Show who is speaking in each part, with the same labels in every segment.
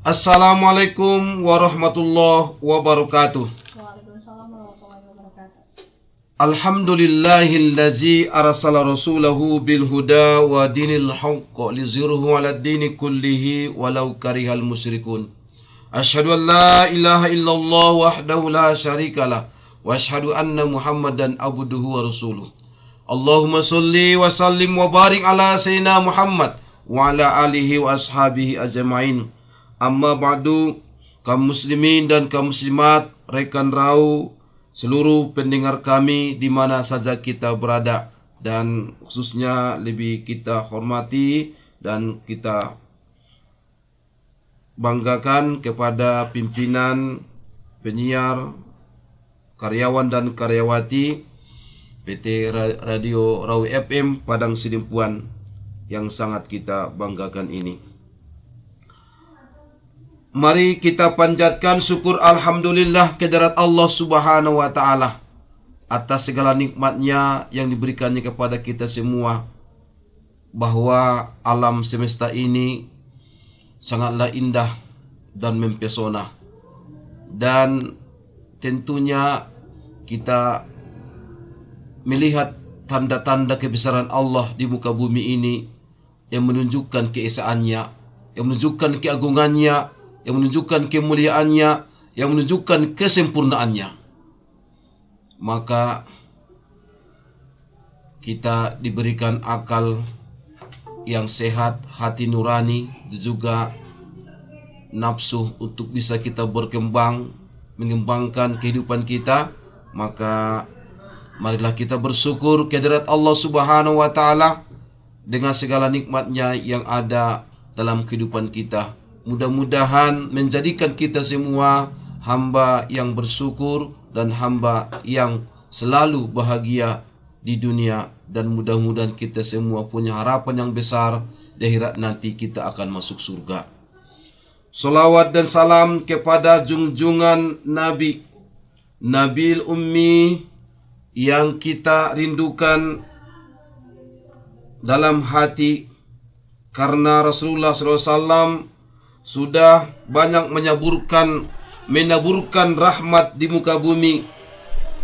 Speaker 1: Assalamualaikum warahmatullahi wabarakatuh.
Speaker 2: Waalaikumsalam warahmatullahi wabarakatuh.
Speaker 1: Alhamdulillahillazi arsala rasulahu bil huda wa dinil haqq liyuzhirahu 'alad dini kullihi walau karihal musyrikun. Asyhadu an la ilaha illallah wahdahu la syarikalah wa asyhadu anna Muhammadan abduhu wa rasuluh. Allahumma sholli wa sallim wa barik ala sayyidina Muhammad wa ala alihi wa ashabihi ajmain. Amma ba'du, kaum muslimin dan kaum muslimat, rekan rau, seluruh pendengar kami di mana saja kita berada, dan khususnya lebih kita hormati dan kita banggakan kepada pimpinan, penyiar, karyawan dan karyawati PT Radio Rawi FM Padang Sidimpuan yang sangat kita banggakan ini. Mari kita panjatkan syukur alhamdulillah kehadirat Allah Subhanahu wa taala atas segala nikmatnya yang diberikannya kepada kita semua, bahwa alam semesta ini sangatlah indah dan mempesona, dan tentunya kita melihat tanda-tanda kebesaran Allah di muka bumi ini yang menunjukkan keesaannya, yang menunjukkan keagungannya, yang menunjukkan kemuliaannya, yang menunjukkan kesempurnaannya. Maka kita diberikan akal yang sehat, hati nurani, dan juga nafsu untuk bisa kita berkembang, mengembangkan kehidupan kita. Maka marilah kita bersyukur kehadirat Allah Subhanahu wa taala dengan segala nikmatnya yang ada dalam kehidupan kita. Mudah-mudahan menjadikan kita semua hamba yang bersyukur dan hamba yang selalu bahagia di dunia, dan mudah-mudahan kita semua punya harapan yang besar di akhirat nanti kita akan masuk surga. Salawat dan salam kepada junjungan Nabi, Nabil Ummi, yang kita rindukan dalam hati, karena Rasulullah SAW sudah banyak menaburkan rahmat di muka bumi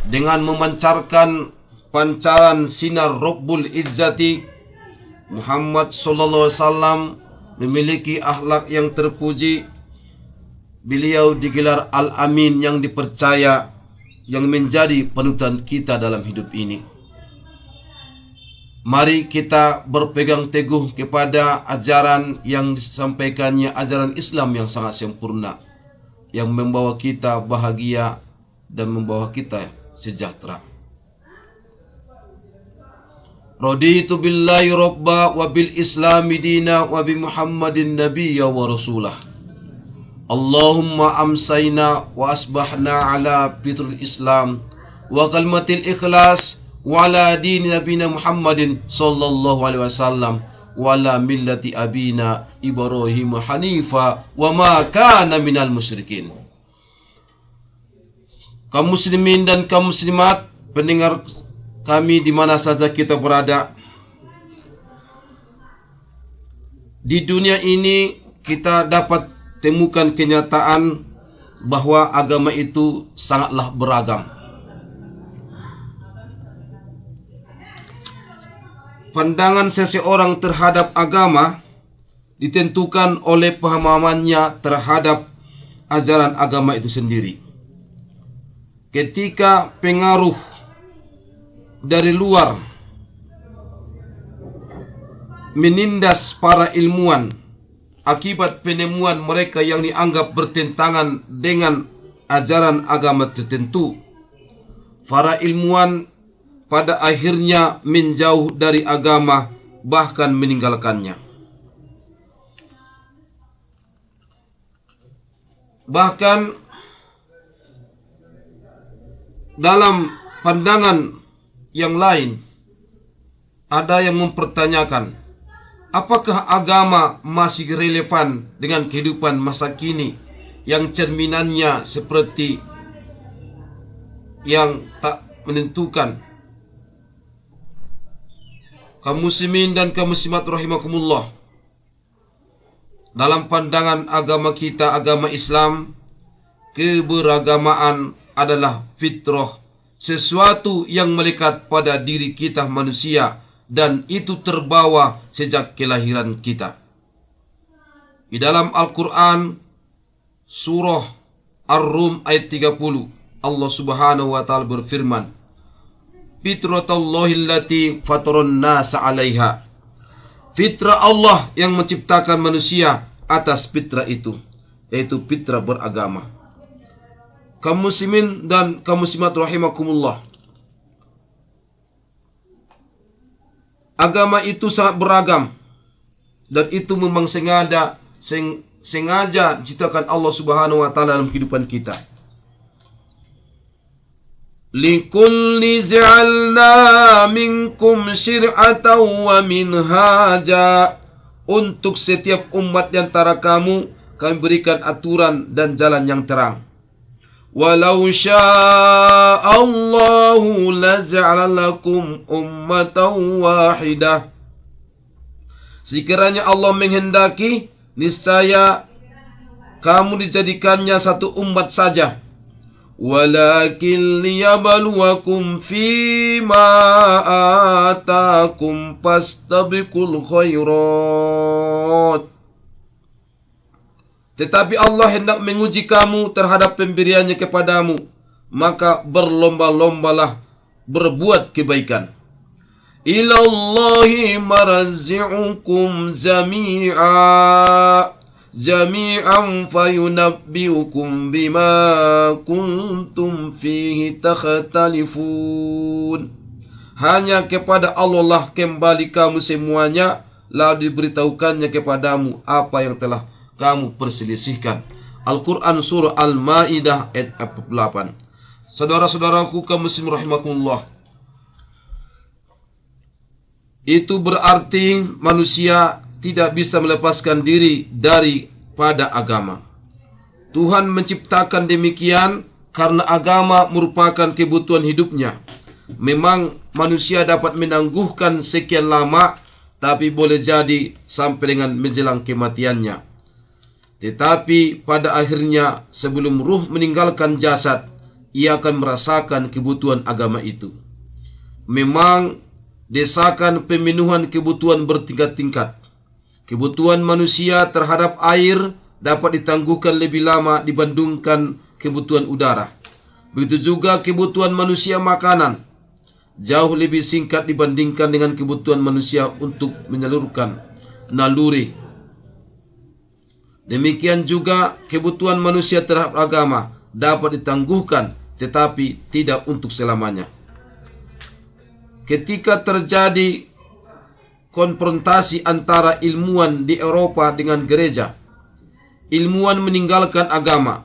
Speaker 1: dengan memancarkan pancaran sinar Rabbul Izzati. Muhammad sallallahu alaihi wasallam memiliki akhlak yang terpuji. Beliau digelar Al-Amin, yang dipercaya, yang menjadi panutan kita dalam hidup ini. Mari kita berpegang teguh kepada ajaran yang disampaikannya, ajaran Islam yang sangat sempurna, yang membawa kita bahagia dan membawa kita sejahtera. Raditu billahi rabba wa bil islami dina wa bi Muhammadin nabiyya wa rasulah. Allahumma amsayna wa asbahna ala fitril Islam wa kalmatil ikhlas wa ala dini nabina Muhammadin sallallahu alaihi wasallam wa ala millati abina Ibrahim hanifa wa ma kana minal musyrikin. Kaum muslimin dan kaum muslimat, pendengar kami di mana saja kita berada, di dunia ini kita dapat temukan kenyataan bahwa agama itu sangatlah beragam. Pandangan seseorang terhadap agama ditentukan oleh pemahamannya terhadap ajaran agama itu sendiri. Ketika pengaruh dari luar menindas para ilmuwan akibat penemuan mereka yang dianggap bertentangan dengan ajaran agama tertentu, para ilmuwan pada akhirnya menjauh dari agama, bahkan meninggalkannya. Bahkan dalam pandangan yang lain, ada yang mempertanyakan, apakah agama masih relevan dengan kehidupan masa kini yang cerminannya seperti yang tak menentukan. Kaum muslimin dan kaum muslimat rahimakumullah, dalam pandangan agama kita, agama Islam, keberagamaan adalah fitrah, sesuatu yang melekat pada diri kita manusia, dan itu terbawa sejak kelahiran kita. Di dalam Al-Quran, surah Ar-Rum ayat 30, Allah subhanahu wa ta'ala berfirman, Fitratallahi allati fataran nasa 'alaiha. Fitrah Allah yang menciptakan manusia atas fitrah itu, yaitu fitrah beragama. Kaum muslimin dan kaum muslimat rahimakumullah, agama itu sangat beragam, dan itu memang sengaja diciptakan Allah subhanahu wa ta'ala dalam kehidupan kita. Likulli ja'alna minkum syir'atan wa minhaja. Untuk setiap umat di antara kamu, kami berikan aturan dan jalan yang terang. Walau sya'allahu laja'ala lakum ummatan wahidah. Sekiranya Allah menghendaki, niscaya kamu dijadikannya satu umat saja. Walakin liyabluwakum fima atakum fastabiqul khairat. Tetapi Allah hendak menguji kamu terhadap pemberiannya kepadamu, maka berlomba-lombalah berbuat kebaikan. Ilallahi marzi'ukum jami'an fayunabbiukum bima kuntum fihi takhtalifun. Hanya kepada Allah lah kembali kamu semuanya, lalu diberitahukannya kepadamu apa yang telah kamu perselisihkan. Al-Quran surah Al-Ma'idah ayat 48. Saudara-saudaraku kaum muslim rahimakumullah, itu berarti manusia tidak bisa melepaskan diri daripada agama. Tuhan menciptakan demikian karena agama merupakan kebutuhan hidupnya. Memang manusia dapat menangguhkan sekian lama, tapi boleh jadi sampai dengan menjelang kematiannya. Tetapi pada akhirnya sebelum ruh meninggalkan jasad, ia akan merasakan kebutuhan agama itu. Memang desakan pemenuhan kebutuhan bertingkat-tingkat. Kebutuhan manusia terhadap air dapat ditangguhkan lebih lama dibandingkan kebutuhan udara. Begitu juga kebutuhan manusia makanan jauh lebih singkat dibandingkan dengan kebutuhan manusia untuk menyalurkan naluri. Demikian juga kebutuhan manusia terhadap agama dapat ditangguhkan, tetapi tidak untuk selamanya. Ketika terjadi konfrontasi antara ilmuwan di Eropa dengan gereja, ilmuwan meninggalkan agama,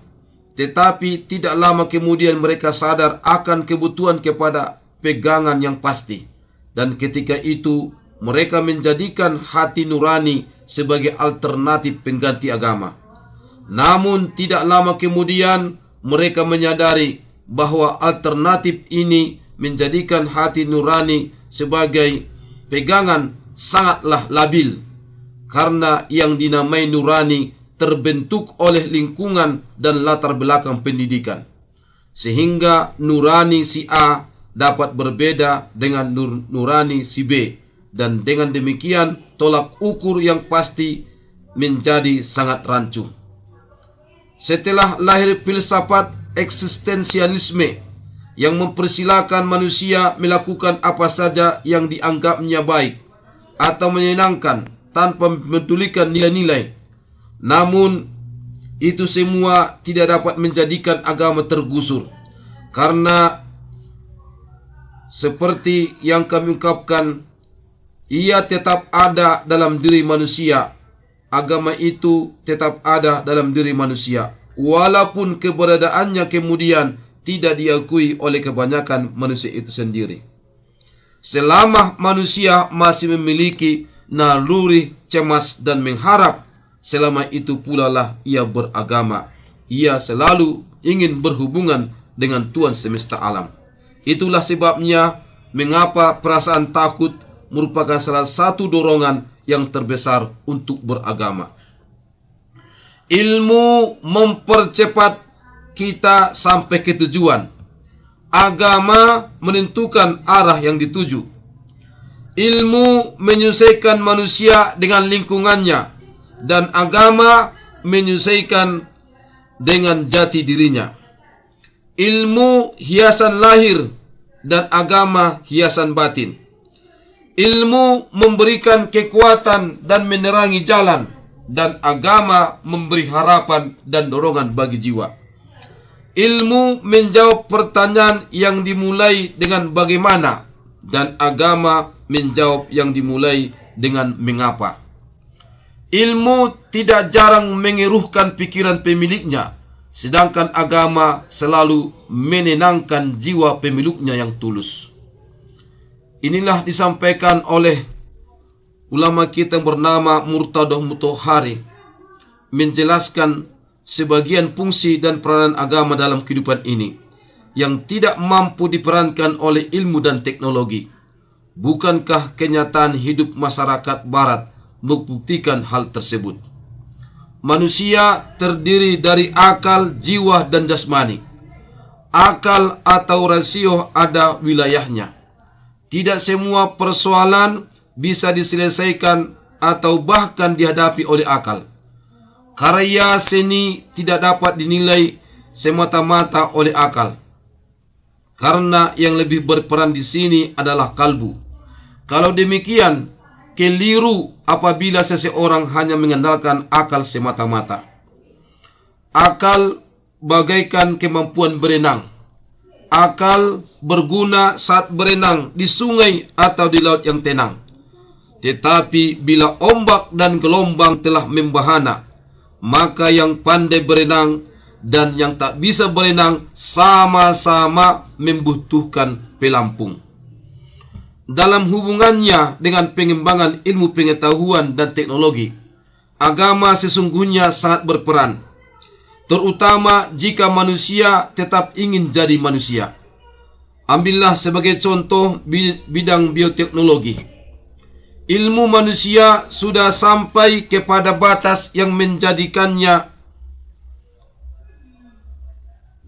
Speaker 1: tetapi tidak lama kemudian mereka sadar akan kebutuhan kepada pegangan yang pasti, dan ketika itu mereka menjadikan hati nurani sebagai alternatif pengganti agama. Namun tidak lama kemudian mereka menyadari bahwa alternatif ini menjadikan hati nurani sebagai pegangan sangatlah labil, karena yang dinamai nurani terbentuk oleh lingkungan dan latar belakang pendidikan, sehingga nurani si A dapat berbeda dengan nurani si B, dan dengan demikian tolak ukur yang pasti menjadi sangat rancu. Setelah lahir filsafat eksistensialisme yang mempersilakan manusia melakukan apa saja yang dianggapnya baik atau menyenangkan tanpa mempedulikan nilai-nilai. Namun itu semua tidak dapat menjadikan agama tergusur, karena seperti yang kami ungkapkan, ia tetap ada dalam diri manusia. Agama itu tetap ada dalam diri manusia, walaupun keberadaannya kemudian tidak diakui oleh kebanyakan manusia itu sendiri. Selama manusia masih memiliki naluri cemas dan mengharap, selama itu pula lah ia beragama. Ia selalu ingin berhubungan dengan Tuhan semesta alam. Itulah sebabnya mengapa perasaan takut merupakan salah satu dorongan yang terbesar untuk beragama. Ilmu mempercepat kita sampai ke tujuan. Agama menentukan arah yang dituju. Ilmu menyesuaikan manusia dengan lingkungannya, dan agama menyesuaikan dengan jati dirinya. Ilmu hiasan lahir dan agama hiasan batin. Ilmu memberikan kekuatan dan menerangi jalan, dan agama memberi harapan dan dorongan bagi jiwa. Ilmu menjawab pertanyaan yang dimulai dengan bagaimana, dan agama menjawab yang dimulai dengan mengapa. Ilmu tidak jarang mengeruhkan pikiran pemiliknya, sedangkan agama selalu menenangkan jiwa pemiliknya yang tulus. Inilah disampaikan oleh ulama kita bernama Murtadah Mutahhari, menjelaskan sebagian fungsi dan peranan agama dalam kehidupan ini yang tidak mampu diperankan oleh ilmu dan teknologi. Bukankah kenyataan hidup masyarakat barat membuktikan hal tersebut? Manusia terdiri dari akal, jiwa, dan jasmani. Akal atau rasio ada wilayahnya. Tidak semua persoalan bisa diselesaikan atau bahkan dihadapi oleh akal. Karya seni tidak dapat dinilai semata-mata oleh akal, karena yang lebih berperan di sini adalah kalbu. Kalau demikian, keliru apabila seseorang hanya mengandalkan akal semata-mata. Akal bagaikan kemampuan berenang. Akal berguna saat berenang di sungai atau di laut yang tenang. Tetapi bila ombak dan gelombang telah membahana, maka yang pandai berenang dan yang tak bisa berenang sama-sama membutuhkan pelampung. Dalam hubungannya dengan pengembangan ilmu pengetahuan dan teknologi, agama sesungguhnya sangat berperan, terutama jika manusia tetap ingin jadi manusia. Ambillah sebagai contoh bidang bioteknologi. Ilmu manusia sudah sampai kepada batas yang menjadikannya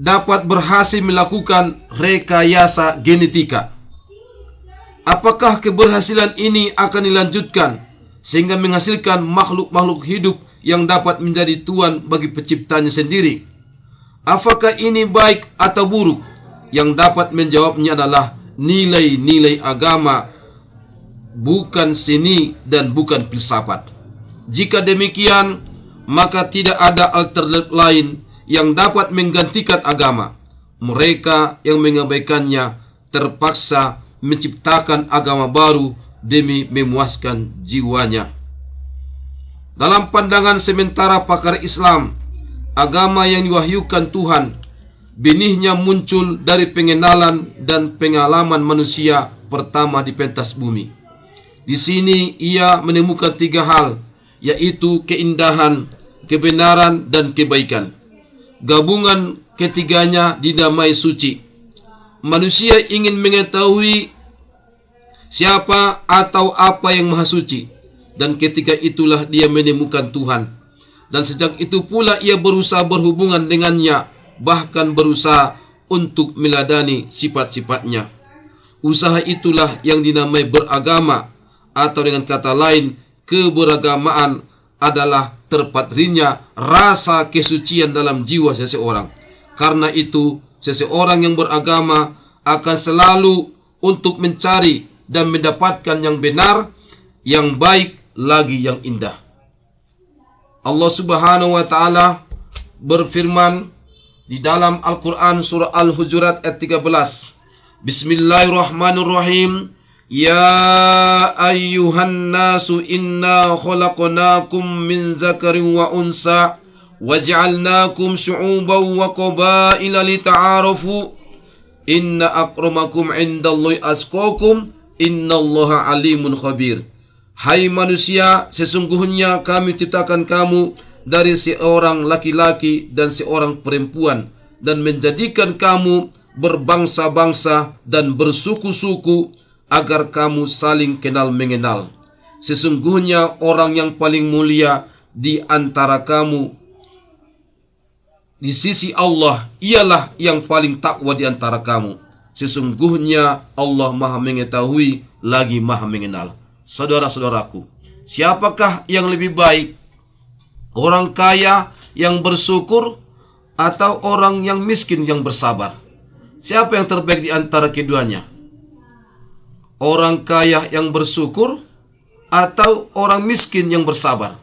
Speaker 1: dapat berhasil melakukan rekayasa genetika. Apakah keberhasilan ini akan dilanjutkan sehingga menghasilkan makhluk-makhluk hidup yang dapat menjadi tuan bagi penciptanya sendiri? Apakah ini baik atau buruk? Yang dapat menjawabnya adalah nilai-nilai agama, bukan seni dan bukan filsafat. Jika demikian, maka tidak ada alternatif lain yang dapat menggantikan agama. Mereka yang mengabaikannya terpaksa menciptakan agama baru demi memuaskan jiwanya. Dalam pandangan sementara pakar Islam, agama yang diwahyukan Tuhan benihnya muncul dari pengenalan dan pengalaman manusia pertama di pentas bumi. Di sini ia menemukan tiga hal, yaitu keindahan, kebenaran, dan kebaikan. Gabungan ketiganya dinamai suci. Manusia ingin mengetahui siapa atau apa yang maha suci, dan ketika itulah dia menemukan Tuhan. Dan sejak itu pula ia berusaha berhubungan dengannya, bahkan berusaha untuk meladani sifat-sifatnya. Usaha itulah yang dinamai beragama, atau dengan kata lain, keberagamaan adalah terpatrinya rasa kesucian dalam jiwa seseorang. Karena itu, seseorang yang beragama akan selalu untuk mencari dan mendapatkan yang benar, yang baik, lagi yang indah. Allah Subhanahu wa Ta'ala berfirman di dalam Al-Quran surah Al-Hujurat ayat 13. Bismillahirrahmanirrahim. Ya ayyuhan nasu inna khalaqnakum min zakarin wa unsa waj'alnakum syu'uban wa qabaila lita'arafu inna akramakum indallahi atqakum innallaha alimun khabir. Hai manusia, sesungguhnya kami ciptakan kamu dari seorang laki-laki dan seorang perempuan, dan menjadikan kamu berbangsa-bangsa dan bersuku-suku agar kamu saling kenal mengenal. Sesungguhnya orang yang paling mulia di antara kamu di sisi Allah ialah yang paling takwa di antara kamu. Sesungguhnya Allah Maha mengetahui lagi Maha mengenal. Saudara-saudaraku, siapakah yang lebih baik? Orang kaya yang bersyukur atau orang yang miskin yang bersabar? Siapa yang terbaik di antara keduanya? Orang kaya yang bersyukur atau orang miskin yang bersabar?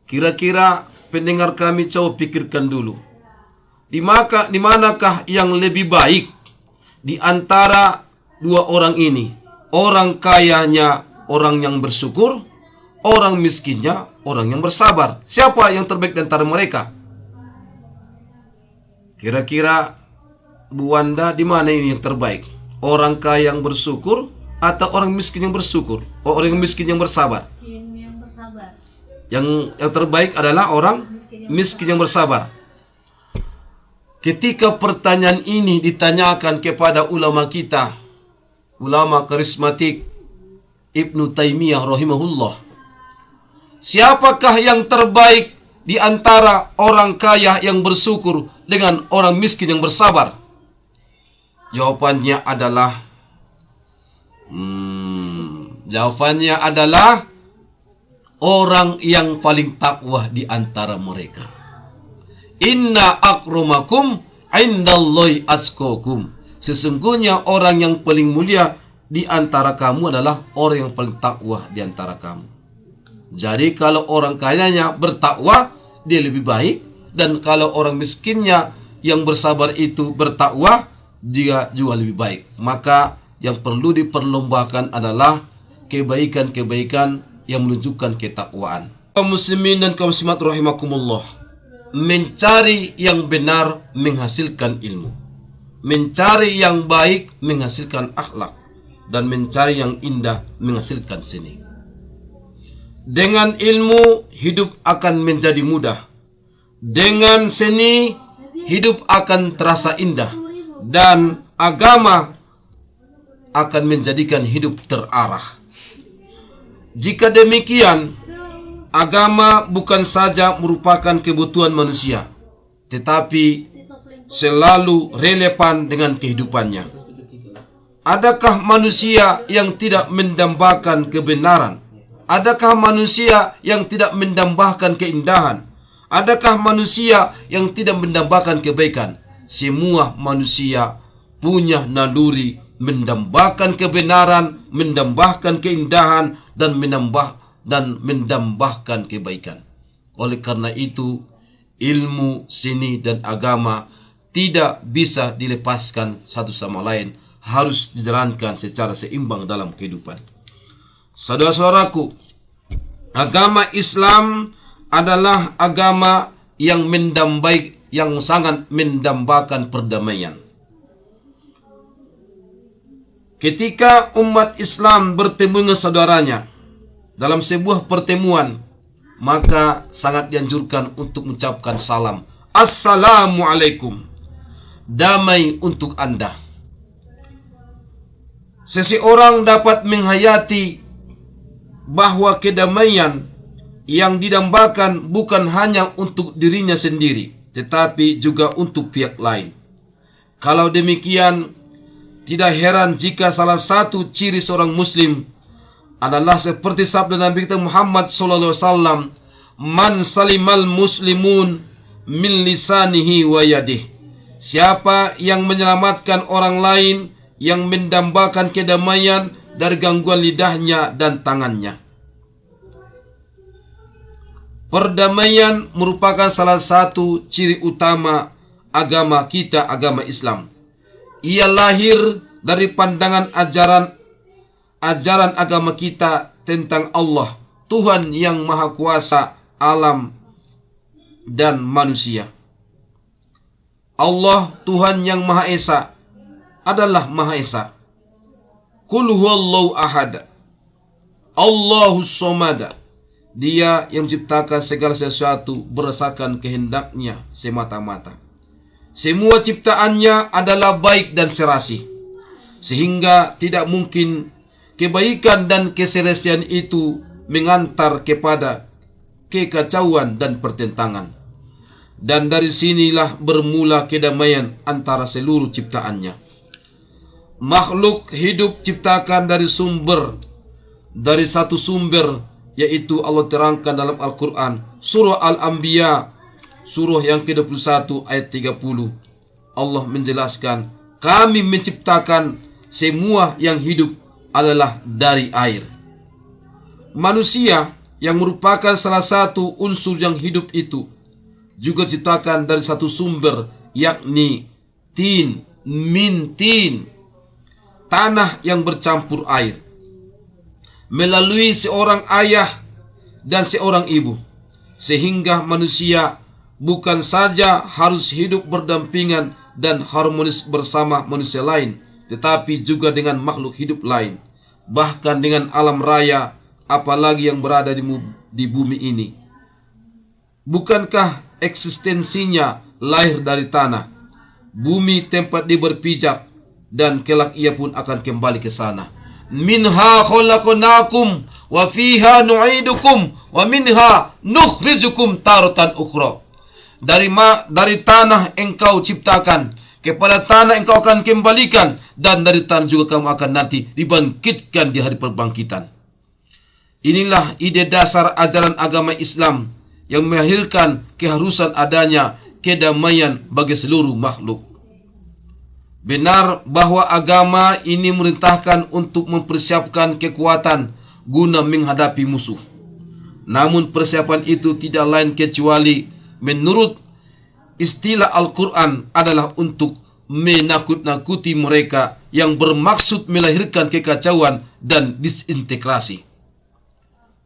Speaker 1: Kira-kira pendengar kami coba pikirkan dulu. Di manakah yang lebih baik di antara dua orang ini? Orang kayanya orang yang bersyukur, orang miskinnya orang yang bersabar. Siapa yang terbaik di antara mereka? Kira-kira Bu Wanda, di mana ini yang terbaik? Orang kaya yang bersyukur atau orang miskin yang bersyukur? Orang miskin yang bersabar.
Speaker 2: Yang bersabar.
Speaker 1: Yang terbaik adalah orang miskin yang bersabar. Ketika pertanyaan ini ditanyakan kepada ulama kita, ulama karismatik Ibnu Taimiyah rahimahullah, siapakah yang terbaik di antara orang kaya yang bersyukur dengan orang miskin yang bersabar? Jawabannya adalah orang yang paling takwa di antara mereka. Inna akramakum indallahi atqakum. Sesungguhnya orang yang paling mulia di antara kamu adalah orang yang paling takwa di antara kamu. Jadi kalau orang kayanya bertakwa, dia lebih baik. Dan kalau orang miskinnya yang bersabar itu bertakwa, dia juga lebih baik. Maka yang perlu diperlombakan adalah kebaikan-kebaikan yang menunjukkan ketakwaan. Kaum muslimin dan kaum muslimat rahimakumullah, mencari yang benar menghasilkan ilmu, mencari yang baik menghasilkan akhlak, dan mencari yang indah menghasilkan seni. Dengan ilmu hidup akan menjadi mudah, dengan seni hidup akan terasa indah, dan agama akan menjadikan hidup terarah. Jika demikian, agama bukan saja merupakan kebutuhan manusia, tetapi selalu relevan dengan kehidupannya. Adakah manusia yang tidak mendambakan kebenaran? Adakah manusia yang tidak mendambakan keindahan? Adakah manusia yang tidak mendambakan kebaikan? Semua manusia punya naluri mendambakan kebenaran, mendambakan keindahan, dan mendambakan kebaikan. Oleh karena itu, ilmu, seni, dan agama tidak bisa dilepaskan satu sama lain, harus dijalankan secara seimbang dalam kehidupan. Saudara-saudaraku, agama Islam adalah agama yang sangat mendambakan perdamaian. Ketika umat Islam bertemu dengan saudaranya dalam sebuah pertemuan, maka sangat dianjurkan untuk mengucapkan salam. Assalamualaikum. Damai untuk Anda. Seseorang dapat menghayati bahwa kedamaian yang didambakan bukan hanya untuk dirinya sendiri, tetapi juga untuk pihak lain. Kalau demikian, tidak heran jika salah satu ciri seorang muslim adalah seperti sabda Nabi kita Muhammad SAW, man salimal muslimun min lisanihi wa yadih. Siapa yang menyelamatkan orang lain, yang mendambakan kedamaian dari gangguan lidahnya dan tangannya. Perdamaian merupakan salah satu ciri utama agama kita, agama Islam. Ia lahir dari pandangan ajaran agama kita tentang Allah, Tuhan yang Maha Kuasa alam dan manusia. Allah, Tuhan yang Maha Esa, adalah Maha Esa. Qul huwallahu ahad, Allahus somad. Dia yang menciptakan segala sesuatu berdasarkan kehendaknya semata-mata. Semua ciptaannya adalah baik dan serasi, sehingga tidak mungkin kebaikan dan keserasian itu mengantar kepada kekacauan dan pertentangan. dan dari sinilah bermula kedamaian antara seluruh ciptaannya. Makhluk hidup ciptakan dari satu sumber, yaitu Allah terangkan dalam Al-Quran, surah Al-Anbiya, surah yang ke-21 ayat 30. Allah menjelaskan, kami menciptakan semua yang hidup adalah dari air. Manusia yang merupakan salah satu unsur yang hidup itu juga diciptakan dari satu sumber, yakni tin, tanah yang bercampur air, melalui seorang ayah dan seorang ibu, sehingga manusia bukan saja harus hidup berdampingan dan harmonis bersama manusia lain, tetapi juga dengan makhluk hidup lain, bahkan dengan alam raya, apalagi yang berada di bumi ini. Bukankah eksistensinya lahir dari tanah, bumi tempat dia berpijak, dan kelak ia pun akan kembali ke sana. Minha khalaqnakum wa fiha nu'idukum wa minha nukhrijukum taratan ukhra. Dari tanah engkau ciptakan, kepada tanah engkau akan kembalikan, dan dari tanah juga kamu akan nanti dibangkitkan di hari perbangkitan. Inilah ide dasar ajaran agama Islam yang melahirkan keharusan adanya kedamaian bagi seluruh makhluk. Benar bahwa agama ini merintahkan untuk mempersiapkan kekuatan guna menghadapi musuh. Namun persiapan itu tidak lain kecuali menurut istilah Al-Quran adalah untuk menakut-nakuti mereka yang bermaksud melahirkan kekacauan dan disintegrasi.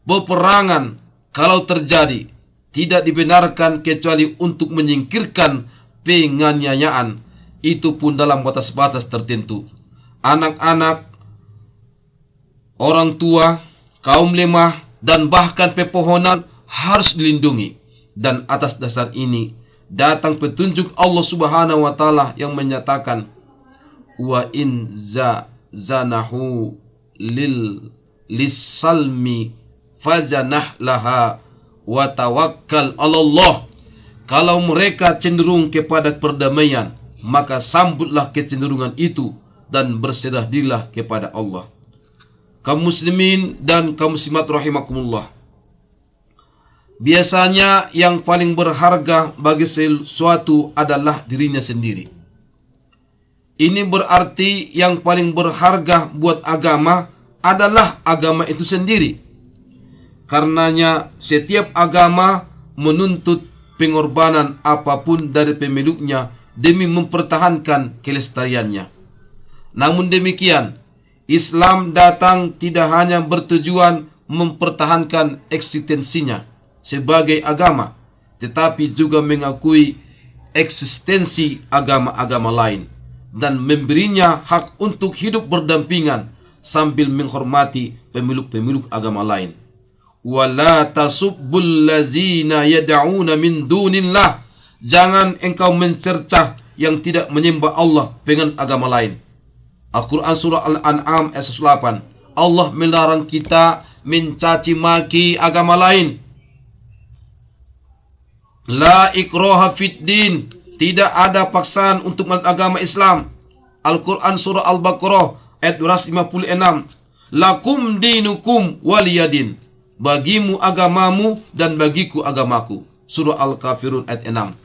Speaker 1: Peperangan kalau terjadi tidak dibenarkan kecuali untuk menyingkirkan penganiayaan, itu pun dalam batas-batas tertentu. Anak-anak, orang tua, kaum lemah, dan bahkan pepohonan harus dilindungi. Dan atas dasar ini datang petunjuk Allah Subhanahu wa taala yang menyatakan, wa in zanahu lisalmi fajanah laha wa tawakkal 'alallah. Kalau mereka cenderung kepada perdamaian, maka sambutlah kecenderungan itu dan berserah dirilah kepada Allah. Kaum muslimin dan kaum muslimat rahimakumullah, biasanya yang paling berharga bagi sesuatu adalah dirinya sendiri. Ini berarti yang paling berharga buat agama adalah agama itu sendiri. Karenanya setiap agama menuntut pengorbanan apapun dari pemeluknya demi mempertahankan kelestariannya. Namun demikian, Islam datang tidak hanya bertujuan mempertahankan eksistensinya sebagai agama, tetapi juga mengakui eksistensi agama-agama lain dan memberinya hak untuk hidup berdampingan sambil menghormati pemeluk-pemeluk agama lain. Wala tasubbul lazina yad'una min dunillah. Jangan engkau mencercah yang tidak menyembah Allah dengan agama lain. Al-Quran surah Al-An'am ayat 8. Allah melarang kita mencaci maki agama lain. La ikraha fid din. Tidak ada paksaan untuk agama Islam. Al-Quran surah Al-Baqarah ayat 256. Lakum dinukum waliyadin. Bagimu agamamu dan bagiku agamaku. Surah Al-Kafirun ayat 6.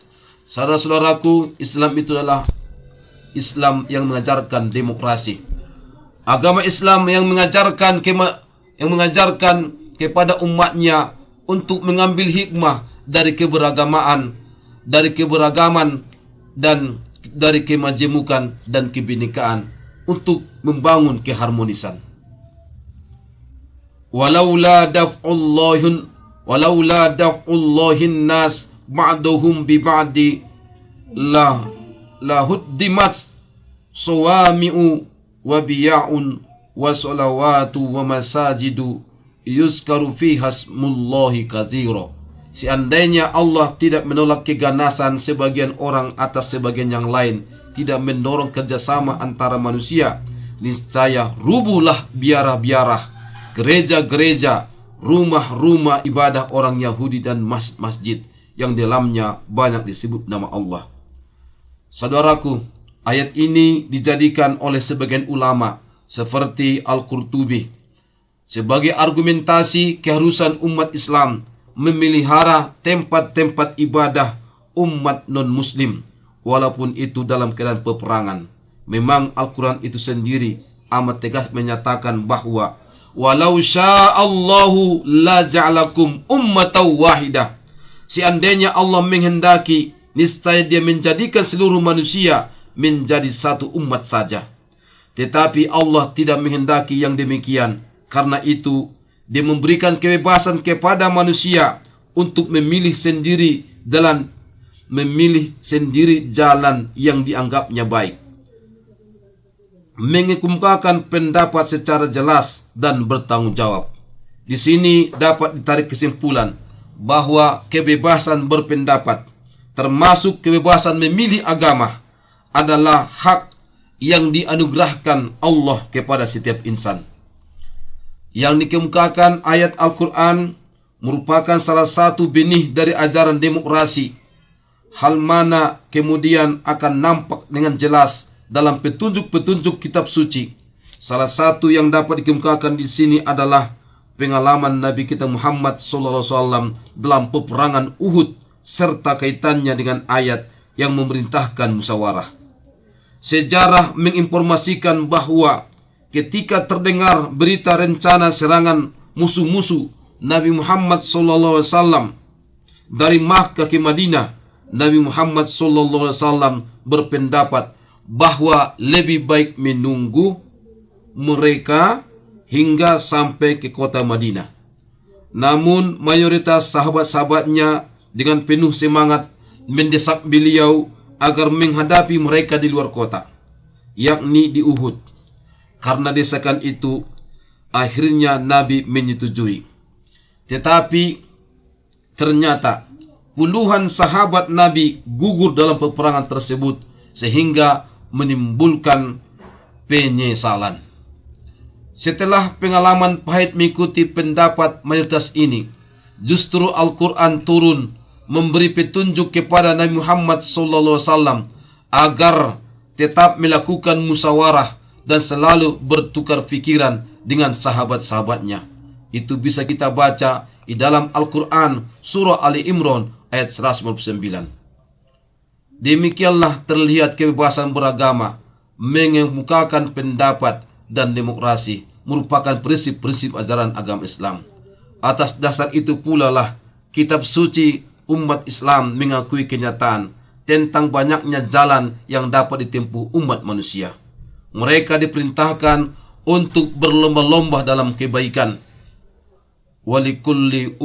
Speaker 1: Saudara-saudaraku, Islam itu adalah Islam yang mengajarkan demokrasi. Agama Islam yang mengajarkan kepada umatnya untuk mengambil hikmah dari keberagaman dan dari kemajemukan dan kebinekaan untuk membangun keharmonisan. Walaula daf'ullahin nas ba'dahum bi ba'di la huddimat sawami'u wa biya'un wa salawatu wa masajidu yuzkaru fiha ismullahi katsira. Seandainya Allah tidak menolak keganasan sebagian orang atas sebagian yang lain, tidak mendorong kerjasama antara manusia, niscaya rubuhlah biarah-biarah, gereja-gereja, rumah-rumah ibadah orang Yahudi dan masjid-masjid yang dalamnya banyak disebut nama Allah. Saudaraku, ayat ini dijadikan oleh sebagian ulama seperti Al-Qurtubi sebagai argumentasi keharusan umat Islam memelihara tempat-tempat ibadah umat non-muslim walaupun itu dalam keadaan peperangan. Memang Al-Quran itu sendiri amat tegas menyatakan bahwa walau sya'allahu la ja'alakum ummatan wahidah. Seandainya Allah menghendaki, niscaya Dia menjadikan seluruh manusia menjadi satu umat saja. Tetapi Allah tidak menghendaki yang demikian. Karena itu, Dia memberikan kebebasan kepada manusia untuk memilih sendiri jalan yang dianggapnya baik, mengemukakan pendapat secara jelas dan bertanggung jawab. Di sini dapat ditarik kesimpulan bahwa kebebasan berpendapat, termasuk kebebasan memilih agama, adalah hak yang dianugerahkan Allah kepada setiap insan. Yang dikemukakan ayat Al-Quran merupakan salah satu benih dari ajaran demokrasi, hal mana kemudian akan nampak dengan jelas dalam petunjuk-petunjuk kitab suci. Salah satu yang dapat dikemukakan di sini adalah pengalaman Nabi kita Muhammad SAW dalam peperangan Uhud serta kaitannya dengan ayat yang memerintahkan musyawarah. Sejarah menginformasikan bahwa ketika terdengar berita rencana serangan musuh-musuh Nabi Muhammad SAW dari Makkah ke Madinah, Nabi Muhammad SAW berpendapat bahwa lebih baik menunggu mereka hingga sampai ke kota Madinah. Namun mayoritas sahabat-sahabatnya dengan penuh semangat mendesak beliau agar menghadapi mereka di luar kota, yakni di Uhud. Karena desakan itu, akhirnya Nabi menyetujui. Tetapi ternyata puluhan sahabat Nabi gugur dalam peperangan tersebut sehingga menimbulkan penyesalan. Setelah pengalaman pahit mengikuti pendapat mayoritas ini, justru Al-Quran turun memberi petunjuk kepada Nabi Muhammad SAW agar tetap melakukan musyawarah dan selalu bertukar pikiran dengan sahabat-sahabatnya. Itu bisa kita baca di dalam Al-Quran surah Ali Imran ayat 159. Demikianlah terlihat kebebasan beragama, mengemukakan pendapat dan demokrasi merupakan prinsip-prinsip ajaran agama Islam. Atas dasar itu pula lah kitab suci umat Islam mengakui kenyataan tentang banyaknya jalan yang dapat ditempuh umat manusia. Mereka diperintahkan untuk berlomba-lomba dalam kebaikan. Walikulli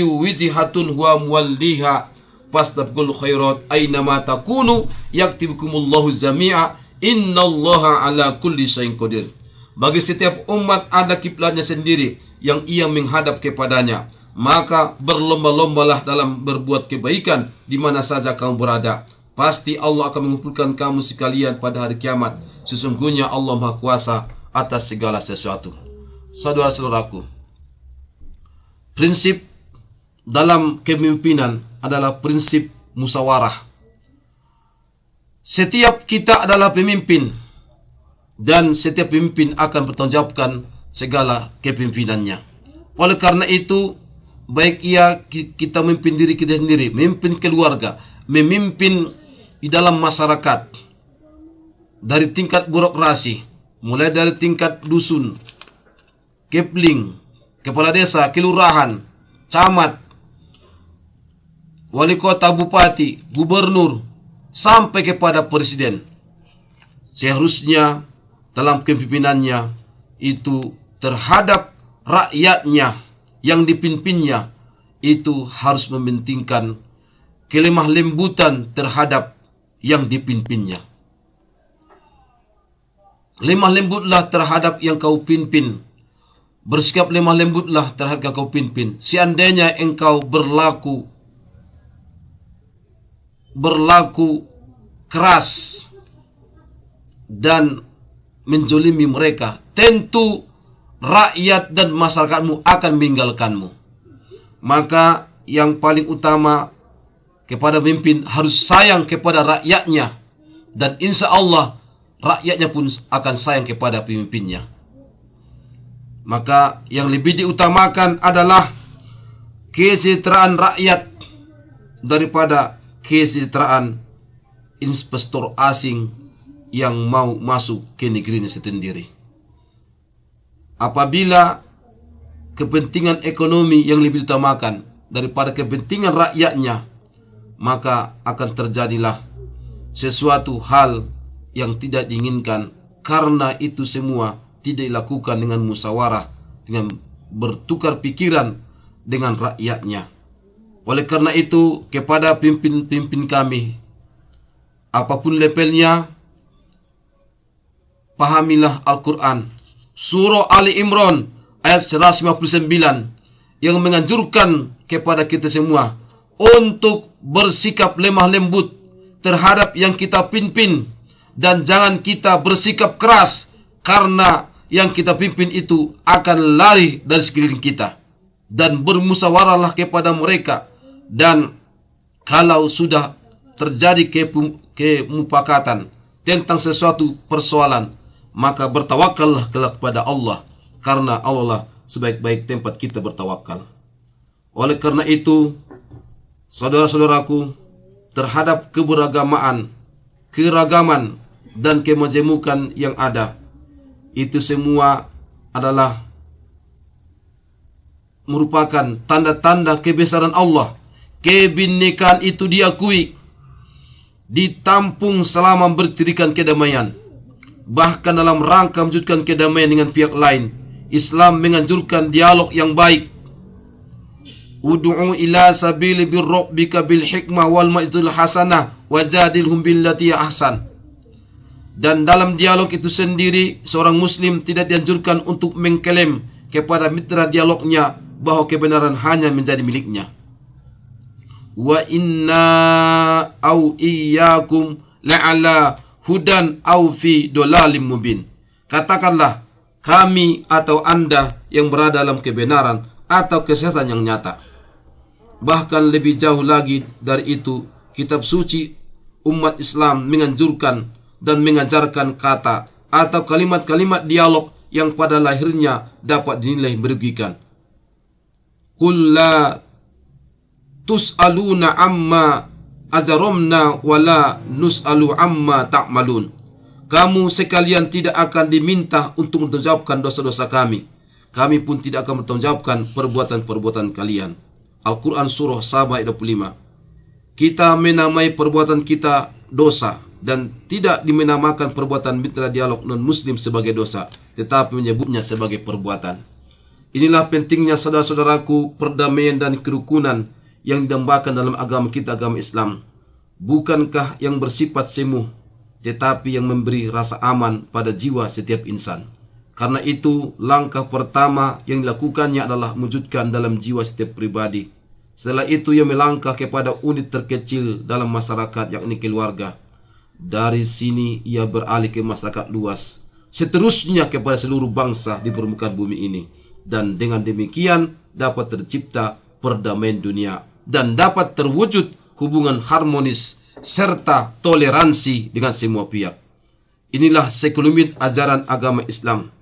Speaker 1: wijhatun huwa muwalliha fastabqul khairat aynama takunu yaktibukumullahu jami'a innallaha ala kulli syai'in qadir. Bagi setiap umat ada kiblatnya sendiri yang ia menghadap kepadanya. Maka berlomba-lombalah dalam berbuat kebaikan di mana saja kamu berada. Pasti Allah akan mengumpulkan kamu sekalian pada hari kiamat. Sesungguhnya Allah Maha Kuasa atas segala sesuatu. Saudara-saudaraku, prinsip dalam kepemimpinan adalah prinsip musyawarah. Setiap kita adalah pemimpin dan setiap pemimpin akan bertanggungjawabkan segala kepemimpinannya. Oleh karena itu, baik kita memimpin diri kita sendiri, memimpin keluarga, memimpin di dalam masyarakat, dari tingkat birokrasi, mulai dari tingkat dusun, kepling, kepala desa, kelurahan, camat, wali kota, bupati, gubernur, sampai kepada presiden. Seharusnya dalam kepemimpinannya itu terhadap rakyatnya yang dipimpinnya itu harus mementingkan kelemah lembutan terhadap yang dipimpinnya. Lemah lembutlah terhadap yang kau pimpin. Bersikap lemah lembutlah terhadap yang kau pimpin. Seandainya engkau berlaku keras dan menjolimi mereka, tentu rakyat dan masyarakatmu akan meninggalkanmu. Maka yang paling utama kepada pemimpin harus sayang kepada rakyatnya, dan insya Allah rakyatnya pun akan sayang kepada pemimpinnya. Maka yang lebih diutamakan adalah kesejahteraan rakyat daripada kesejahteraan investor asing yang mau masuk ke negerinya sendiri. Apabila kepentingan ekonomi yang lebih diutamakan daripada kepentingan rakyatnya, maka akan terjadilah sesuatu hal yang tidak diinginkan, karena itu semua tidak dilakukan dengan musyawarah, dengan bertukar pikiran dengan rakyatnya. Oleh karena itu, kepada pimpin-pimpin kami, apapun levelnya, pahamilah Al-Quran. Surah Ali Imran ayat 159 yang menganjurkan kepada kita semua untuk bersikap lemah lembut terhadap yang kita pimpin, dan jangan kita bersikap keras, karena yang kita pimpin itu akan lari dari sekeliling kita. Dan bermusyawarahlah kepada mereka, dan kalau sudah terjadi kemupakatan tentang sesuatu persoalan, maka bertawakallah kepada Allah, karena Allah lah sebaik-baik tempat kita bertawakal. Oleh karena itu, saudara-saudaraku, terhadap keragaman dan kemajemukan yang ada, itu semua adalah merupakan tanda-tanda kebesaran Allah. Kebinekaan itu diakui, ditampung selama bercirikan kedamaian. Bahkan dalam rangka mewujudkan kedamaian dengan pihak lain, Islam menganjurkan dialog yang baik. Ud'u ila sabili birrabbika bil hikmah wal mau'izatil hasanah wajadilhum billati ahsan. Dan dalam dialog itu sendiri, seorang muslim tidak dianjurkan untuk mengklaim kepada mitra dialognya bahwa kebenaran hanya menjadi miliknya. Wa inna au iyyakum la'ala hudan au fi dolalim mubin. Katakanlah, kami atau Anda yang berada dalam kebenaran atau kesesatan yang nyata. Bahkan lebih jauh lagi dari itu, kitab suci umat Islam menganjurkan dan mengajarkan kata atau kalimat-kalimat dialog yang pada lahirnya dapat dinilai merugikan. Qul la tus'aluna amma azaramna wala nus'alu amma ta'malun. Kamu sekalian tidak akan diminta untuk menjawabkan dosa-dosa kami. Kami pun tidak akan menjawabkan perbuatan-perbuatan kalian. Al-Quran Surah Sabah ayat 25. Kita menamai perbuatan kita dosa, dan tidak dimenamakan perbuatan mitra dialog non-muslim sebagai dosa, tetapi menyebutnya sebagai perbuatan. Inilah pentingnya, saudara-saudaraku, perdamaian dan kerukunan yang didambakan dalam agama kita, agama Islam. Bukankah yang bersifat semu, tetapi yang memberi rasa aman pada jiwa setiap insan. Karena itu, langkah pertama yang dilakukannya adalah mewujudkan dalam jiwa setiap pribadi. Setelah itu, ia melangkah kepada unit terkecil dalam masyarakat, yakni keluarga. Dari sini ia beralih ke masyarakat luas, seterusnya kepada seluruh bangsa di permukaan bumi ini. Dan dengan demikian dapat tercipta perdamaian dunia, dan dapat terwujud hubungan harmonis serta toleransi dengan semua pihak. Inilah sekelumit ajaran agama Islam.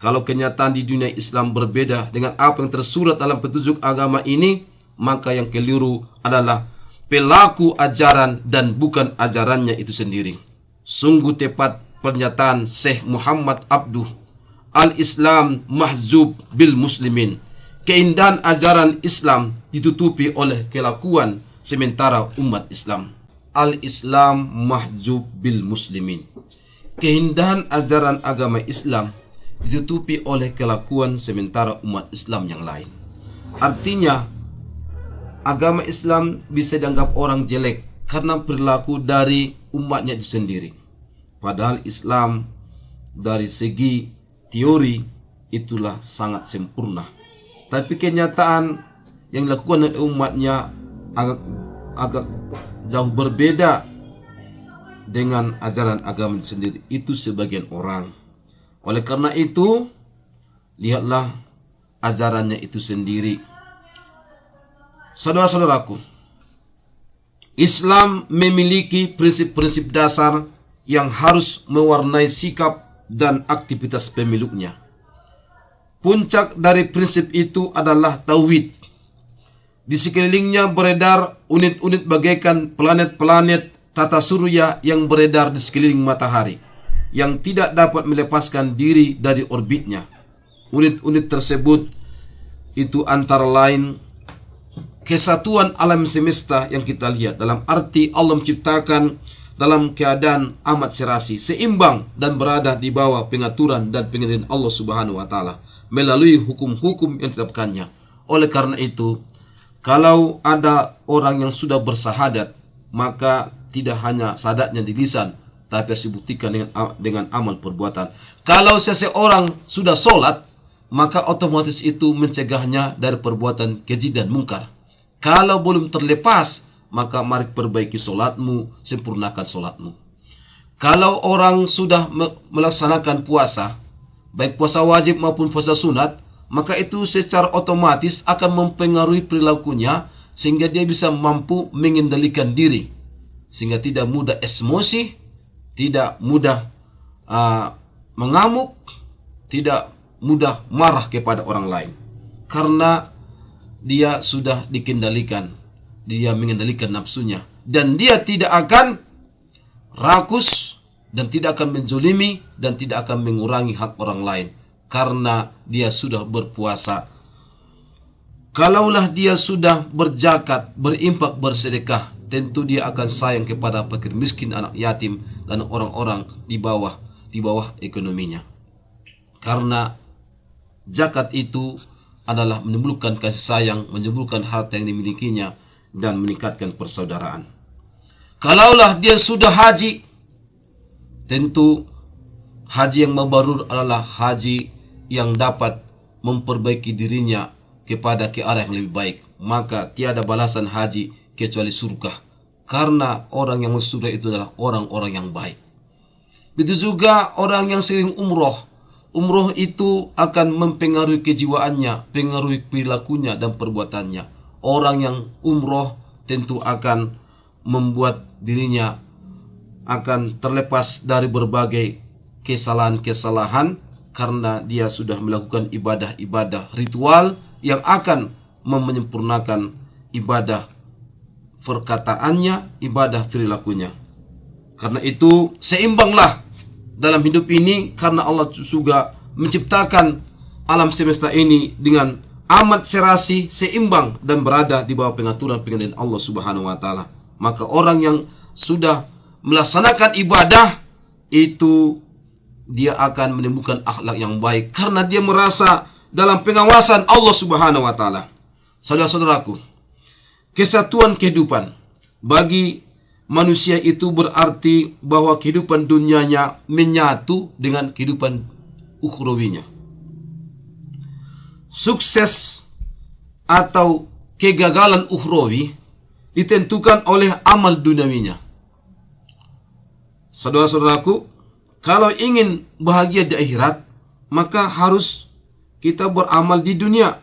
Speaker 1: Kalau kenyataan di dunia Islam berbeda dengan apa yang tersurat dalam petunjuk agama ini, maka yang keliru adalah pelaku ajaran dan bukan ajarannya itu sendiri. Sungguh tepat pernyataan Syekh Muhammad Abduh, Al-Islam mahzub bil muslimin. Keindahan ajaran Islam ditutupi oleh kelakuan sementara umat Islam. Al-Islam mahzub bil muslimin. Keindahan ajaran agama Islam ditutupi oleh kelakuan sementara umat Islam yang lain. Artinya, agama Islam bisa dianggap orang jelek karena perilaku dari umatnya itu sendiri. Padahal Islam dari segi teori itulah sangat sempurna. Tapi kenyataan yang dilakukan oleh umatnya agak jauh berbeda dengan ajaran agama itu sendiri. Itu sebagian orang. Oleh karena itu, lihatlah ajarannya itu sendiri. Saudara-saudaraku, Islam memiliki prinsip-prinsip dasar yang harus mewarnai sikap dan aktivitas pemeluknya. Puncak dari prinsip itu adalah tauhid. Di sekelilingnya beredar unit-unit bagaikan planet-planet tata surya yang beredar di sekeliling matahari, yang tidak dapat melepaskan diri dari orbitnya. Unit-unit tersebut itu antara lain kesatuan alam semesta yang kita lihat, dalam arti Allah menciptakan dalam keadaan amat serasi, seimbang dan berada di bawah pengaturan dan pengendalian Allah Subhanahu wa taala melalui hukum-hukum yang ditetapkannya. Oleh karena itu, kalau ada orang yang sudah bersahadat, maka tidak hanya syahadatnya di lisan, tapi harus dibuktikan dengan amal perbuatan. Kalau seseorang sudah sholat, maka otomatis itu mencegahnya dari perbuatan keji dan mungkar. Kalau belum terlepas, maka mari perbaiki sholatmu, sempurnakan sholatmu. Kalau orang sudah melaksanakan puasa, baik puasa wajib maupun puasa sunat, maka itu secara otomatis akan mempengaruhi perilakunya, sehingga dia bisa mampu mengendalikan diri, sehingga tidak mudah emosi, tidak mudah mengamuk, tidak mudah marah kepada orang lain, karena dia sudah dikendalikan, dia mengendalikan nafsunya, dan dia tidak akan rakus dan tidak akan menzolimi dan tidak akan mengurangi hak orang lain, karena dia sudah berpuasa. Kalaulah dia sudah berzakat, berinfak, bersedekah, tentu dia akan sayang kepada fakir miskin, anak yatim, dan orang-orang di bawah ekonominya. Karena zakat itu adalah menimbulkan kasih sayang, menimbulkan harta yang dimilikinya, dan meningkatkan persaudaraan. Kalaulah dia sudah haji, tentu haji yang mabrur adalah haji yang dapat memperbaiki dirinya kepada ke arah yang lebih baik. Maka tiada balasan haji kecuali surga, karena orang yang masuk surga itu adalah orang-orang yang baik. Begitu juga orang yang sering umroh. Umroh itu akan mempengaruhi kejiwaannya, pengaruhi perilakunya dan perbuatannya. Orang yang umroh tentu akan membuat dirinya akan terlepas dari berbagai kesalahan-kesalahan, karena dia sudah melakukan ibadah-ibadah ritual yang akan menyempurnakan ibadah perkataannya, ibadah perilakunya. Karena itu seimbanglah dalam hidup ini, karena Allah juga menciptakan alam semesta ini dengan amat serasi, seimbang, dan berada di bawah pengaturan pengendalian Allah Subhanahu wa taala. Maka orang yang sudah melaksanakan ibadah itu, dia akan menimbulkan akhlak yang baik, karena dia merasa dalam pengawasan Allah Subhanahu wa taala. Saudara-saudaraku, kesatuan kehidupan bagi manusia itu berarti bahwa kehidupan dunianya menyatu dengan kehidupan ukhrawinya. Sukses atau kegagalan ukhrawi ditentukan oleh amal duniawinya. Saudara-saudaraku, kalau ingin bahagia di akhirat, maka harus kita beramal di dunia.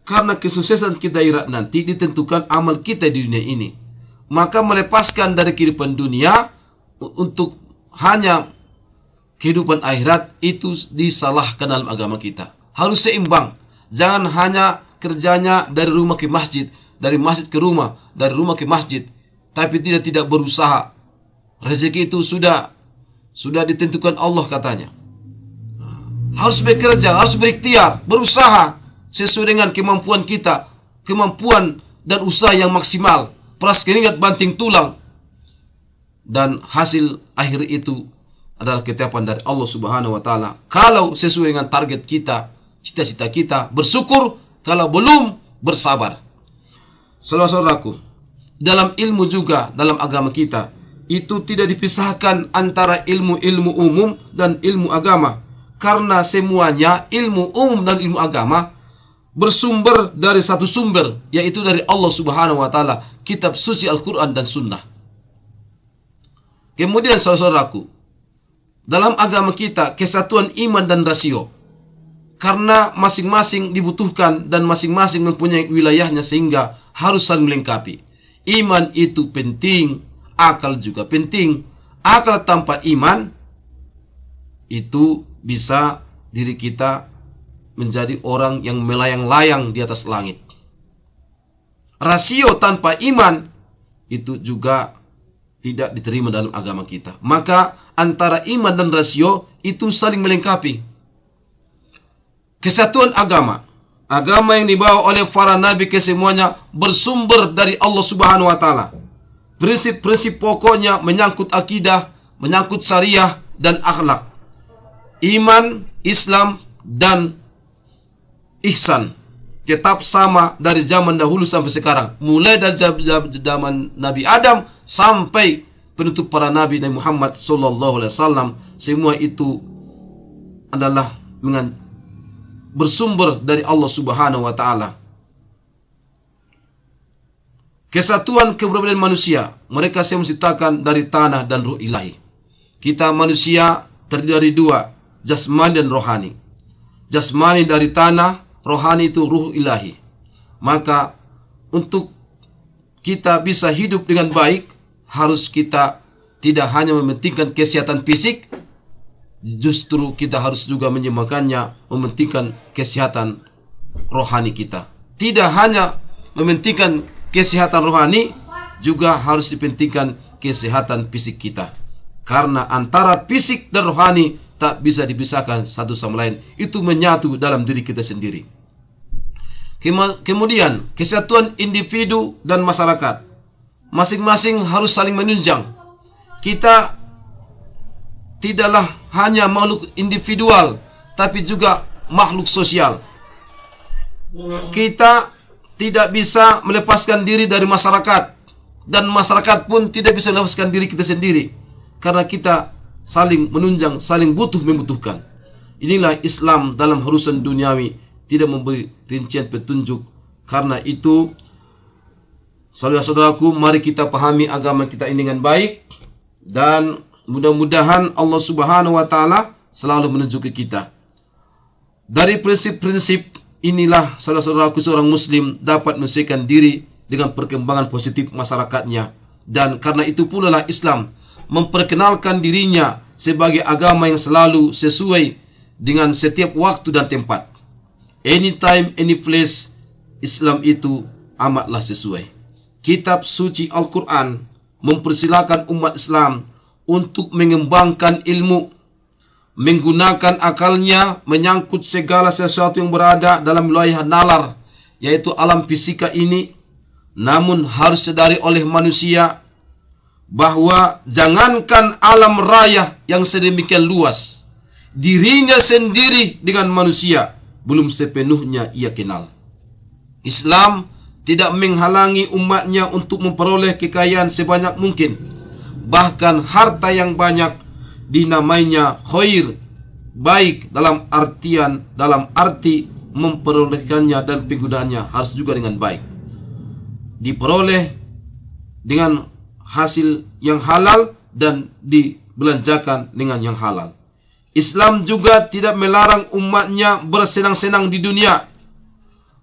Speaker 1: Karena kesuksesan kita di akhirat nanti ditentukan amal kita di dunia ini. Maka melepaskan dari kehidupan dunia untuk hanya kehidupan akhirat itu disalahkan dalam agama kita. Harus seimbang. Jangan hanya kerjanya dari rumah ke masjid, dari masjid ke rumah, dari rumah ke masjid, tapi tidak berusaha. Rezeki itu sudah ditentukan Allah katanya. Harus bekerja, harus berikhtiar, berusaha sesuai dengan kemampuan kita, kemampuan dan usaha yang maksimal. Peras keringat banting tulang, dan hasil akhir itu adalah ketetapan dari Allah Subhanahu wa taala. Kalau sesuai dengan target kita, cita-cita kita, bersyukur. Kalau belum, bersabar. Saudara-saudaraku, dalam ilmu juga, dalam agama kita, itu tidak dipisahkan antara ilmu-ilmu umum dan ilmu agama, karena semuanya ilmu umum dan ilmu agama bersumber dari satu sumber, yaitu dari Allah Subhanahu wa taala, kitab suci Al-Quran dan Sunnah. Kemudian saudaraku, dalam agama kita kesatuan iman dan rasio. Karena masing-masing dibutuhkan dan masing-masing mempunyai wilayahnya sehingga harus saling melengkapi. Iman itu penting, akal juga penting. Akal tanpa iman itu bisa diri kita menjadi orang yang melayang-layang di atas langit. Rasio tanpa iman itu juga tidak diterima dalam agama kita. Maka antara iman dan rasio itu saling melengkapi. Kesatuan agama, agama yang dibawa oleh para nabi kesemuanya bersumber dari Allah Subhanahu wa taala. Prinsip-prinsip pokoknya menyangkut akidah, menyangkut syariah dan akhlak. Iman, Islam dan ihsan tetap sama dari zaman dahulu sampai sekarang. Mulai dari zaman Nabi Adam sampai penutup para nabi Nabi Muhammad SAW, semua itu adalah bersumber dari Allah Subhanahu wa taala. Kesatuan keberadaan manusia, mereka menciptakan dari tanah dan ruh ilahi. Kita manusia terdiri dari dua, jasmani dan rohani. Jasmani dari tanah, rohani itu ruh ilahi. Maka untuk kita bisa hidup dengan baik, harus kita tidak hanya mementingkan kesehatan fisik, justru kita harus juga menyemakannya, mementingkan kesehatan rohani kita. Tidak hanya mementingkan kesehatan rohani, juga harus dipentingkan kesehatan fisik kita. Karena antara fisik dan rohani tak bisa dipisahkan satu sama lain. Itu menyatu dalam diri kita sendiri. Kemudian kesatuan individu dan masyarakat. Masing-masing harus saling menunjang. Kita tidaklah hanya makhluk individual, tapi juga makhluk sosial. Kita tidak bisa melepaskan diri dari masyarakat, dan masyarakat pun tidak bisa melepaskan diri kita sendiri, karena kita saling menunjang, saling membutuhkan. Inilah Islam dalam urusan duniawi, tidak memberi rincian petunjuk. Karena itu, saudara-saudaraku, mari kita pahami agama kita ini dengan baik, dan mudah-mudahan Allah Subhanahu wa taala selalu menunjuki kita. Dari prinsip-prinsip inilah saudara-saudaraku, seorang muslim dapat menyesuaikan diri dengan perkembangan positif masyarakatnya. Dan karena itu pula lah Islam memperkenalkan dirinya sebagai agama yang selalu sesuai dengan setiap waktu dan tempat. Anytime, any place, Islam itu amatlah sesuai. Kitab suci Al-Quran mempersilakan umat Islam untuk mengembangkan ilmu, menggunakan akalnya menyangkut segala sesuatu yang berada dalam wilayah nalar, yaitu alam fisika ini. Namun harus sadari oleh manusia bahwa jangankan alam raya yang sedemikian luas, dirinya sendiri dengan manusia belum sepenuhnya ia kenal. Islam tidak menghalangi umatnya untuk memperoleh kekayaan sebanyak mungkin. Bahkan harta yang banyak dinamainya khair, baik dalam arti memperolehkannya dan penggunaannya harus juga dengan baik. Diperoleh dengan hasil yang halal dan dibelanjakan dengan yang halal. Islam juga tidak melarang umatnya bersenang-senang di dunia.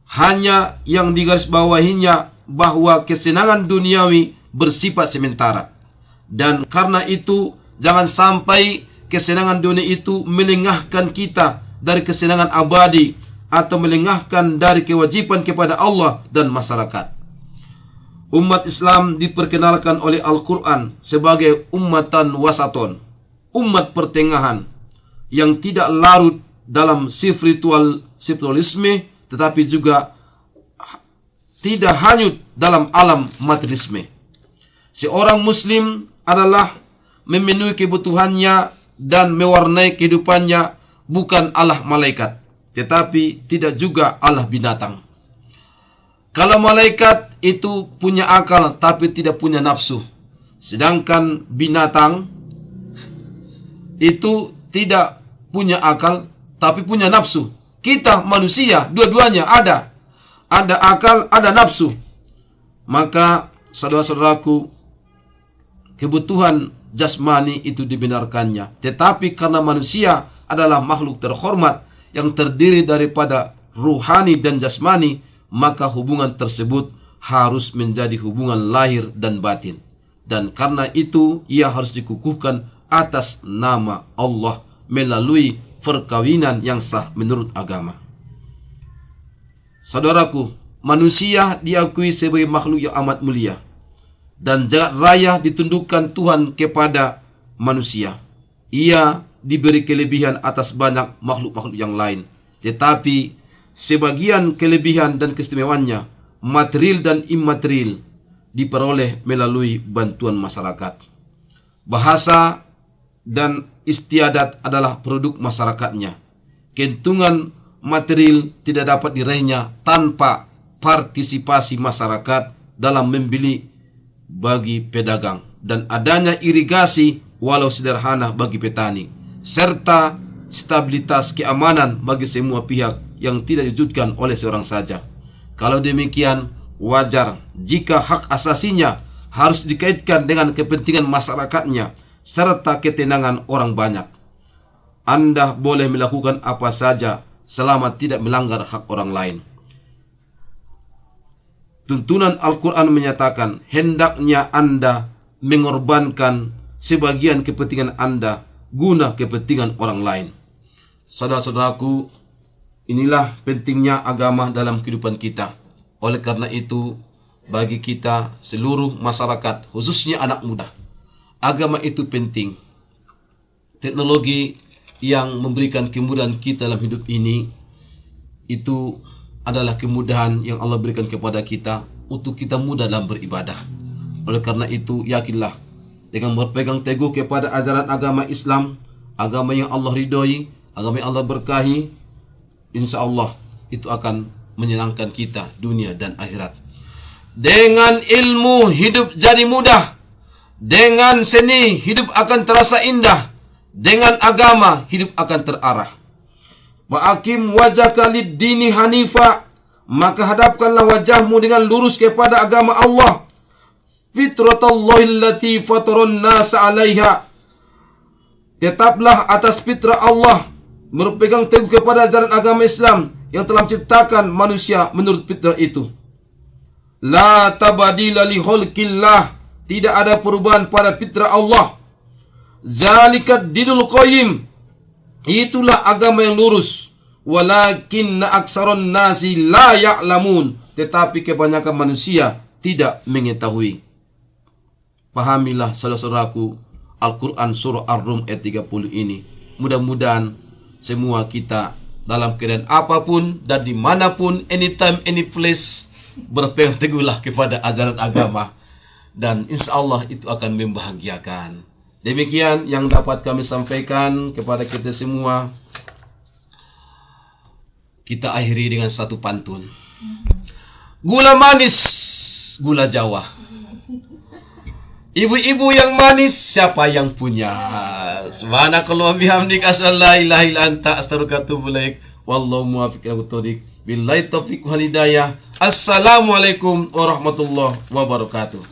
Speaker 1: Hanya yang digarisbawahinya bahwa kesenangan duniawi bersifat sementara. Dan karena itu jangan sampai kesenangan dunia itu melengahkan kita dari kesenangan abadi atau melengahkan dari kewajiban kepada Allah dan masyarakat. Umat Islam diperkenalkan oleh Al-Quran sebagai ummatan wasaton, umat pertengahan yang tidak larut dalam spiritualisme, tetapi juga tidak hanyut dalam alam materialisme. Seorang muslim adalah memenuhi kebutuhannya dan mewarnai kehidupannya bukan Allah malaikat, tetapi tidak juga Allah binatang. Kalau malaikat itu punya akal tapi tidak punya nafsu, sedangkan binatang itu tidak punya akal tapi punya nafsu. Kita manusia dua-duanya ada akal, ada nafsu. Maka saudara-saudaraku, kebutuhan jasmani itu dibenarkannya, tetapi karena manusia adalah makhluk terhormat yang terdiri daripada ruhani dan jasmani, maka hubungan tersebut harus menjadi hubungan lahir dan batin. Dan karena itu ia harus dikukuhkan atas nama Allah melalui perkawinan yang sah menurut agama. Saudaraku, manusia diakui sebagai makhluk yang amat mulia, dan jagat raya ditundukkan Tuhan kepada manusia. Ia diberi kelebihan atas banyak makhluk-makhluk yang lain, tetapi sebagian kelebihan dan keistimewaannya, material dan imaterial, diperoleh melalui bantuan masyarakat. Bahasa dan istiadat adalah produk masyarakatnya. Keuntungan material tidak dapat diraihnya tanpa partisipasi masyarakat dalam membeli bagi pedagang, dan adanya irigasi walau sederhana bagi petani, serta stabilitas keamanan bagi semua pihak yang tidak diwujudkan oleh seorang saja. Kalau demikian, wajar jika hak asasinya harus dikaitkan dengan kepentingan masyarakatnya serta ketenangan orang banyak. Anda boleh melakukan apa saja selama tidak melanggar hak orang lain. Tuntunan Al-Quran menyatakan hendaknya Anda mengorbankan sebagian kepentingan Anda guna kepentingan orang lain. Saudara-saudaraku, inilah pentingnya agama dalam kehidupan kita. Oleh karena itu, bagi kita seluruh masyarakat, khususnya anak muda, agama itu penting. Teknologi yang memberikan kemudahan kita dalam hidup ini, itu adalah kemudahan yang Allah berikan kepada kita untuk kita mudah dalam beribadah. Oleh karena itu, yakinlah dengan berpegang teguh kepada ajaran agama Islam, agama yang Allah ridhoi, agama yang Allah berkahi, insya Allah itu akan menyenangkan kita dunia dan akhirat. Dengan ilmu hidup jadi mudah, dengan seni hidup akan terasa indah, dengan agama hidup akan terarah. Wa aqim wajhaka lid-dini hanifa, maka hadapkanlah wajahmu dengan lurus kepada agama Allah. Fitratallahi allati fataran nasa 'alaiha. Tetaplah atas fitrah Allah, berpegang teguh kepada ajaran agama Islam yang telah menciptakan manusia menurut fitrah itu. La tabadila li khalqillah, tidak ada perubahan pada fitrah Allah. Zalika dinul qayyim, itulah agama yang lurus. Walakinna aksaron nasi la ya'lamun, tetapi kebanyakan manusia tidak mengetahui. Pahamilah saudara-saudaraku Al-Quran surah Ar-Rum ayat 30 ini. Mudah-mudahan semua kita dalam keadaan apapun dan dimanapun, anytime, any place, berpegang teguhlah kepada ajaran agama, dan insya Allah itu akan membahagiakan. Demikian yang dapat kami sampaikan kepada kita semua. Kita akhiri dengan satu pantun. Gula manis, gula Jawa. Ibu-ibu yang manis, siapa yang punya? Subhanakallah bihamdik, asyhadu an la ilaha illa anta, astaghfiruka wa atubu ilaik. Wallahu muwaffiq ila thoriq. Billahi taufiq wal hidayah. Assalamualaikum warahmatullahi wabarakatuh.